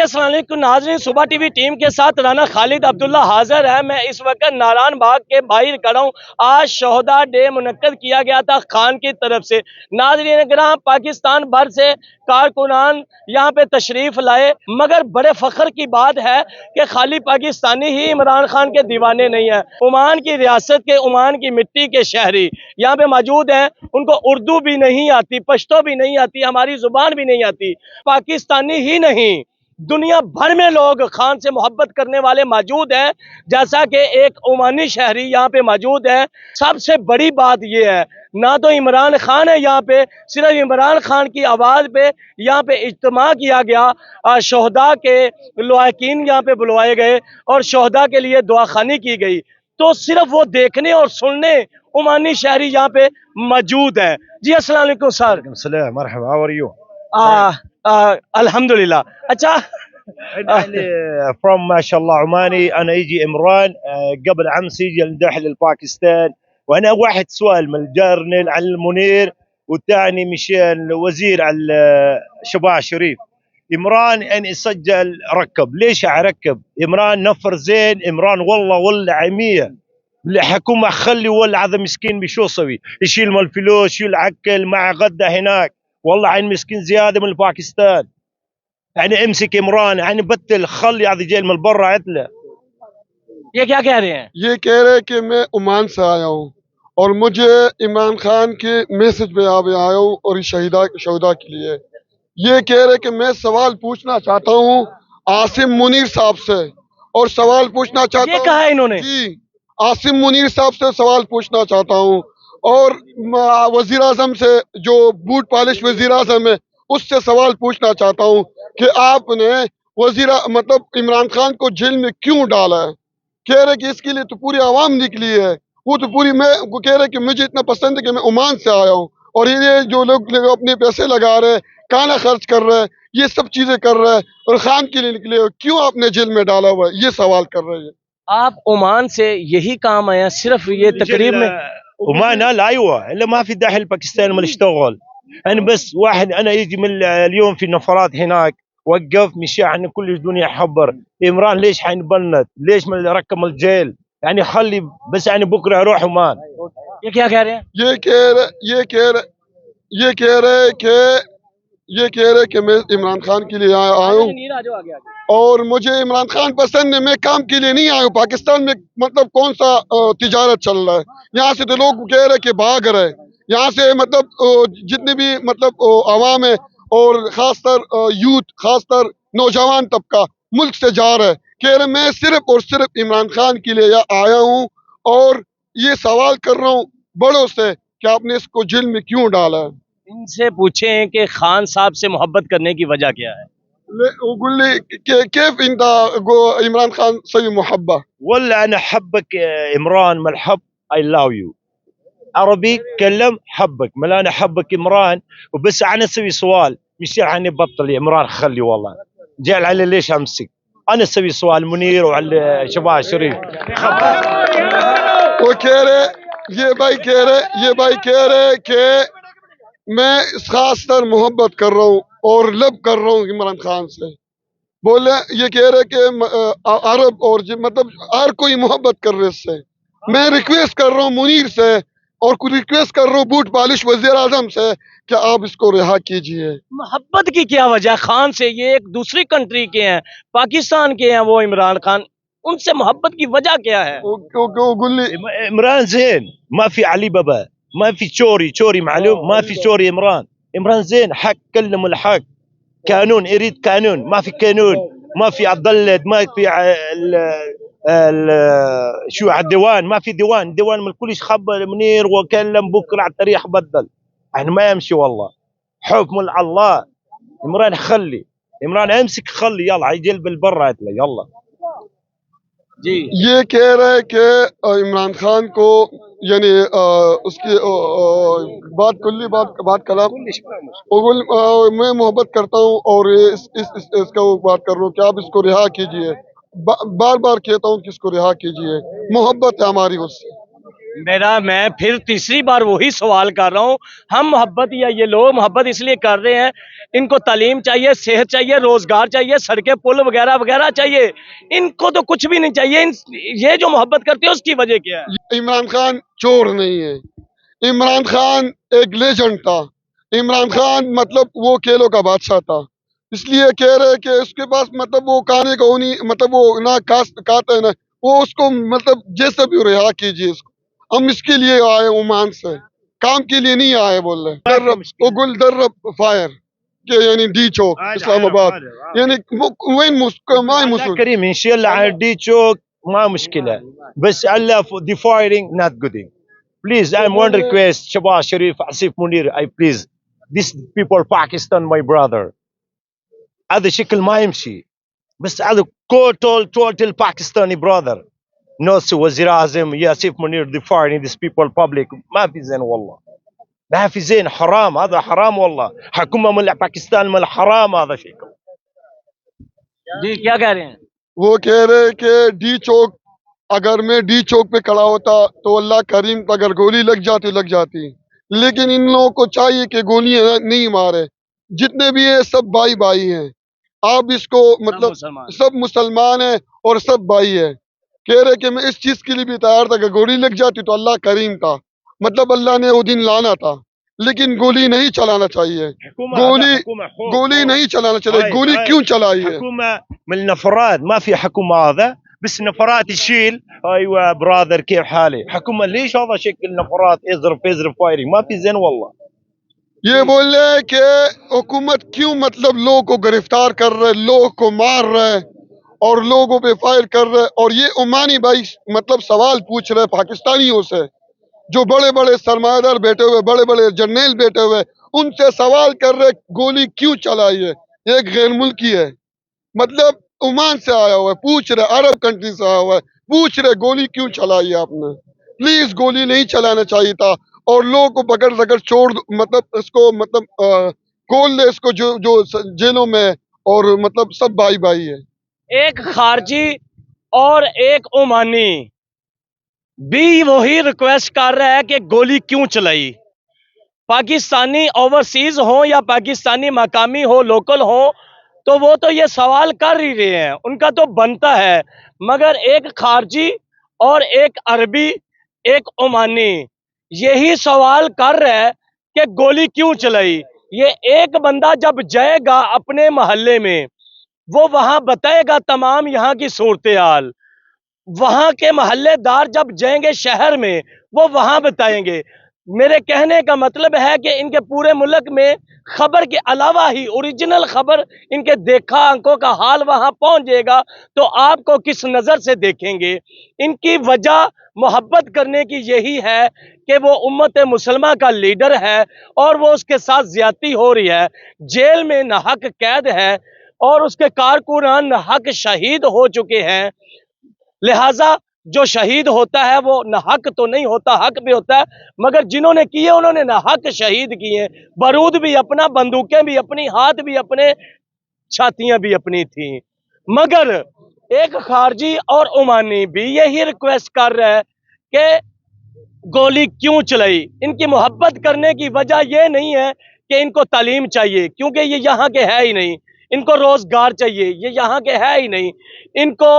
السلام علیکم ناظرین، صبح ٹی وی ٹیم کے ساتھ رانا خالد عبداللہ حاضر ہے۔ میں اس وقت ناران باغ کے باہر کھڑا ہوں۔ آج شہداء ڈے منعقد کیا گیا تھا خان کی طرف سے۔ ناظرین کرام، پاکستان بھر سے کارکنان یہاں پہ تشریف لائے، مگر بڑے فخر کی بات ہے کہ خالی پاکستانی ہی عمران خان کے دیوانے نہیں ہیں۔ عمان کی ریاست کے، عمان کی مٹی کے شہری یہاں پہ موجود ہیں۔ ان کو اردو بھی نہیں آتی، پشتو بھی نہیں آتی، ہماری زبان بھی نہیں آتی۔ پاکستانی ہی نہیں، دنیا بھر میں لوگ خان سے محبت کرنے والے موجود ہیں، جیسا کہ ایک عمانی شہری یہاں پہ موجود ہے۔ سب سے بڑی بات یہ ہے، نہ تو عمران خان ہے یہاں پہ، صرف عمران خان کی آواز پہ یہاں پہ اجتماع کیا گیا، شہداء کے لواحقین یہاں پہ بلوائے گئے اور شہداء کے لیے دعا خوانی کی گئی، تو صرف وہ دیکھنے اور سننے عمانی شہری یہاں پہ موجود ہیں۔ جی السلام علیکم سر۔ السلام، مرحبا، how are you? الحمدللہ۔ اچھا from ما شاء الله عماني. انا يجي عمران قبل امس يجي ندحل الباكستان. وانا واحد سؤال من الجرنل على المنير، والثاني مشان الوزير على شباع شريف. عمران ان يسجل ركب، ليش اركب؟ عمران نفر زين، عمران والله ولا عمية الحكومة خلي ولا هذا مسكين بشو سوي؟ يشيل مال الفلوس، يشيل عكل مع غدا هناك، والله عين مسكين زيادة من باكستان. يعني امسك عمران، يعني بتل خلي هذا جيل من برا عتله. یہ کیا کہہ رہے ہیں؟ یہ کہہ رہے کہ میں عمان سے آیا ہوں اور مجھے عمران خان کے میسج پہ آیا ہوں اور شہداء کے لیے یہ کہہ رہے کہ میں سوال پوچھنا چاہتا ہوں عاصم منیر صاحب سے، اور سوال پوچھنا چاہتا یہ ہوں، کہا ہے انہوں نے؟ جی عاصم منیر صاحب سے سوال پوچھنا چاہتا ہوں، اور وزیر اعظم سے، جو بوٹ پالش وزیر اعظم ہے، اس سے سوال پوچھنا چاہتا ہوں کہ آپ نے مطلب عمران خان کو جیل میں کیوں ڈالا ہے؟ کہہ رہے کہ اس کے لیے تو پوری عوام نکلی ہے، وہ تو پوری، میں کہہ رہے کہ مجھے اتنا پسند ہے کہ میں عمان سے آیا ہوں، اور یہ جو لوگ اپنے پیسے لگا رہے ہیں، کھانا خرچ کر رہے ہیں، یہ سب چیزیں کر رہے ہیں، اور خان کے لیے نکلے ہو، کیوں آپ نے جیل میں ڈالا ہوا ہے؟ یہ سوال کر رہے ہیں۔ آپ عمان سے یہی کام آیا صرف یہ تقریب میں؟ عمان لا، ايوه، الا ما في داخل باكستان ما اشتغل. انا بس واحد، انا يجي من اليوم في نفرات هناك، وقف مشي عن كل الدنيا حبر عمران ليش حينبلد، ليش من ركب الجيل، يعني خلي بس يعني بكره اروح عمان. یہ کیا کہہ رہے ہیں؟ یہ کہہ رہے کہ میں عمران خان کے لیے آیا ہوں اور مجھے عمران خان پسند ہے، میں کام کے لیے نہیں آیا ہوں۔ پاکستان میں مطلب کون سا تجارت چل رہا ہے؟ یہاں سے تو لوگ کہہ رہے کہ بھاگ رہے، یہاں سے مطلب جتنے بھی مطلب عوام ہے، اور خاص طر یوتھ، خاص طر نوجوان طبقہ ملک سے جا رہا ہے، کہہ رہے میں صرف اور صرف عمران خان کے لیے آیا ہوں، اور یہ سوال کر رہا ہوں بڑوں سے کہ آپ نے اس کو جیل میں کیوں ڈالا ہے؟ ان سے پوچھیں کہ خان صاحب سے محبت کرنے کی وجہ کیا ہے؟ قول لي كيف انت عمران خان سوي محبة؟ ولا انا حبك عمران ما الحب I love you. عربي كلم حبك، ما انا حبك عمران وبس. انا اسوي سؤال، مش يعني بطل يا عمران خلي، والله جعل علي ليش امسك. انا اسوي سؤال منير وعلى شباب شريف. وہ کہہ رہے، یہ بھائی کہہ رہے کہ میں خاص طر محبت کر رہا ہوں اور لب کر رہا ہوں عمران خان سے، بولے یہ کہہ رہے کہ عرب اور مطلب ہر کوئی محبت کر رہے اس سے، میں ریکویسٹ کر رہا ہوں منیر سے، اور ریکویسٹ کر رہا ہوں بوٹ پالش وزیر اعظم سے کہ آپ اس کو رہا کیجئے۔ محبت کی کیا وجہ خان سے؟ یہ ایک دوسری کنٹری کے ہیں، پاکستان کے ہیں وہ عمران خان، ان سے محبت کی وجہ کیا ہے؟ عمران زين، ما في علي بابا، ما في تشوري معلوم، ما في تشوري. عمران زين، حق، كلم الحق، قانون، يريد قانون، ما في قانون، ما في عضلد، ما في شو على الديوان، ما في ديوان من كل خبر منير وكلم بكره على التاريخ بدل، يعني ما يمشي والله، حكم الله. عمران خلي، عمران امسك خلي، يلا هيجي بالبرة يلا. جی یہ کہہ رہے کہ عمران خان کو، یعنی اس کی بات کلام، میں محبت کرتا ہوں اور اس کا بات کر رہا ہوں کہ آپ اس کو رہا کیجئے، بار بار کہتا ہوں کہ اس کو رہا کیجئے، محبت ہے ہماری اس سے۔ میں پھر تیسری بار وہی سوال کر رہا ہوں. ہم محبت یا یہ لوگ محبت اس لیے کر رہے ہیں, ان کو تعلیم چاہیے, صحت چاہیے, روزگار چاہیے, سڑکیں پل وغیرہ وغیرہ چاہیے, ان کو تو کچھ بھی نہیں چاہیے. یہ جو محبت کرتے ہیں اس کی وجہ کیا ہے؟ عمران خان چور نہیں ہے. عمران خان ایک لیجنڈ تھا. عمران خان مطلب وہ کھیلوں کا بادشاہ تھا. اس لیے کہہ رہے کہ اس کے پاس مطلب وہ کھانے کو نہیں, مطلب وہ نہ کھاتا ہے نہ وہ, اس کو مطلب جیسے بھی رہا کیجیے اس کو. ہم اس کے لیے آئے عمان سے, کام کے لیے نہیں آئے. بول رہے اگل درب فائر کہ یعنی ڈی چوک اسلام آباد, یعنی وين ما مسؤول كريم ان شاء الله على دي تشوك ما مشكله, بس على the firing not good. Please, I'm one request, Shabazz Sharif, Asif Munir, I please this people Pakistan my brother, هذا شكل ما يمشي. بس هذا total Pakistani brother. نوس وزير اعظم يا اسيف منير the firing these people public, ما في زين والله, ما في زين, حرام, هذا حرام والله. حكومة مل باكستان مل حرام هذا شكل. جی کیا کہہ رہے ہیں؟ وہ کہہ رہے کہ ڈی چوک, اگر میں ڈی چوک پہ کھڑا ہوتا تو اللہ کریم اگر گولی لگ جاتی, لیکن ان لوگوں کو چاہیے کہ گولیاں نہیں مارے. جتنے بھی ہیں سب بھائی ہیں. آپ اس کو مطلب سب مسلمان ہیں اور سب بھائی ہیں. کہہ رہے کہ میں اس چیز کے لیے بھی تیار تھا کہ گولی لگ جاتی تو اللہ کریم تھا, مطلب اللہ نے وہ دن لانا تھا, لیکن گولی نہیں چلانا چاہیے. گولی نہیں چلانا چاہیے. گولی کیوں چلائی ہے؟ حكومة من النفرات, ما في حكومة هذا, بس نفرات تشيل. ايوه برادر كيف حالي, حكومة ليش هذا شكل نفرات يزرف فايرنج, ما في زين والله. یہ بول رہے ہیں کہ حکومت کیوں مطلب لوگوں کو گرفتار کر رہے, لوگوں کو مار رہے اور لوگوں پہ فائر کر رہے. اور یہ عمانی بھائی مطلب سوال پوچھ رہے پاکستانیوں سے, جو بڑے بڑے سرمایہ دار بیٹھے ہوئے, بڑے بڑے جرنیل بیٹھے ہوئے, ان سے سوال کر رہے گولی کیوں چلائی ہے. ایک غیر ملکی ہے, مطلب عمان سے آیا ہوا ہے, پوچھ رہے, عرب کنٹری سے آیا ہوا ہے, پوچھ رہے گولی کیوں چلائی ہے آپ نے. پلیز گولی نہیں چلانا چاہیے تھا, اور لوگوں کو بغیر رگڑ چھوڑ, مطلب اس کو مطلب کھول دے اس کو جو جیلوں میں, اور مطلب سب بھائی ہے. ایک خارجی اور ایک عمانی بھی وہی ریکویسٹ کر رہا ہے کہ گولی کیوں چلائی. پاکستانی اوورسیز ہوں یا پاکستانی مقامی ہو, لوکل ہوں, تو وہ تو یہ سوال کر ہی رہے ہیں, ان کا تو بنتا ہے. مگر ایک خارجی اور ایک عربی, ایک عمانی یہی سوال کر رہا ہے کہ گولی کیوں چلائی. یہ ایک بندہ جب جائے گا اپنے محلے میں, وہ وہاں بتائے گا تمام یہاں کی صورتحال. وہاں کے محلے دار جب جائیں گے شہر میں, وہ وہاں بتائیں گے. میرے کہنے کا مطلب ہے کہ ان کے پورے ملک میں خبر کے علاوہ ہی اوریجنل خبر ان کے دیکھا آنکھوں کا حال وہاں پہنچ جائے گا, تو آپ کو کس نظر سے دیکھیں گے. ان کی وجہ محبت کرنے کی یہی ہے کہ وہ امت مسلمہ کا لیڈر ہے اور وہ اس کے ساتھ زیادتی ہو رہی ہے, جیل میں ناحق قید ہے اور اس کے کارکنان ناحق شہید ہو چکے ہیں. لہٰذا جو شہید ہوتا ہے وہ ناحق تو نہیں ہوتا, حق بھی ہوتا ہے, مگر جنہوں نے کیے انہوں نے ناحق شہید کیے. بارود بھی اپنا, بندوقیں بھی اپنی, ہاتھ بھی اپنے, چھاتیاں بھی اپنی تھیں. مگر ایک خارجی اور عمانی بھی یہی ریکویسٹ کر رہا ہے کہ گولی کیوں چلائی. ان کی محبت کرنے کی وجہ یہ نہیں ہے کہ ان کو تعلیم چاہیے, کیونکہ یہ یہاں کے ہے ہی نہیں. ان کو روزگار چاہیے, یہ یہاں کے ہے ہی نہیں. ان کو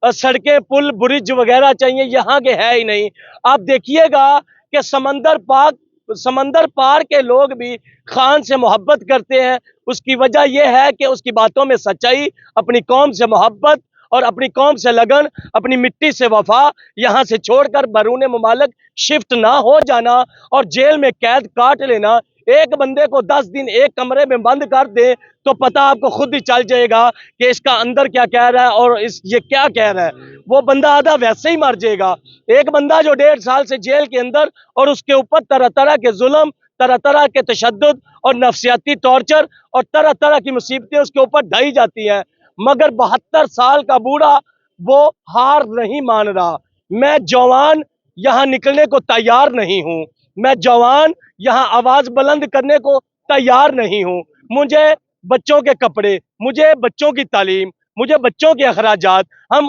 سڑکیں, پل, برج وغیرہ چاہیے, یہاں کے ہے ہی نہیں. آپ دیکھیے گا کہ سمندر پار کے لوگ بھی خان سے محبت کرتے ہیں. اس کی وجہ یہ ہے کہ اس کی باتوں میں سچائی, اپنی قوم سے محبت اور اپنی قوم سے لگن, اپنی مٹی سے وفا, یہاں سے چھوڑ کر بیرون ممالک شفٹ نہ ہو جانا اور جیل میں قید کاٹ لینا. ایک بندے کو 10 دن ایک کمرے میں بند کر دے تو پتہ آپ کو خود ہی چل جائے گا کہ اس کا اندر کیا کہہ رہا ہے اور یہ کیا کہہ رہا ہے. وہ بندہ آدھا ویسے ہی مر جائے گا. ایک بندہ جو 1.5 سال سے جیل کے اندر اور اس کے اوپر طرح طرح کے ظلم, طرح طرح کے تشدد اور نفسیاتی ٹارچر اور طرح طرح کی مصیبتیں اس کے اوپر ڈھائی جاتی ہیں, مگر 72 سال کا بوڑھا وہ ہار نہیں مان رہا. میں جوان یہاں نکلنے کو تیار نہیں ہوں, میں جوان یہاں آواز بلند کرنے کو تیار نہیں ہوں. مجھے بچوں کے کپڑے, مجھے بچوں کی تعلیم, مجھے بچوں کے اخراجات, ہم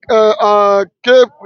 كيف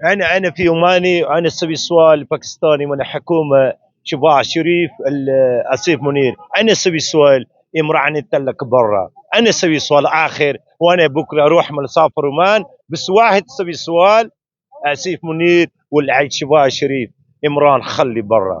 أنا في عماني، أنا أسوي سؤال باكستاني من حكومة شباع شريف آسيف منير. أنا أسوي سؤال إمرأة نتلك برا. أنا أسوي سؤال آخر، وأنا بكرة أروح من سافر عمان، بس واحد أسوي سؤال آسيف منير والعيد شباع شريف إمران خلي برا.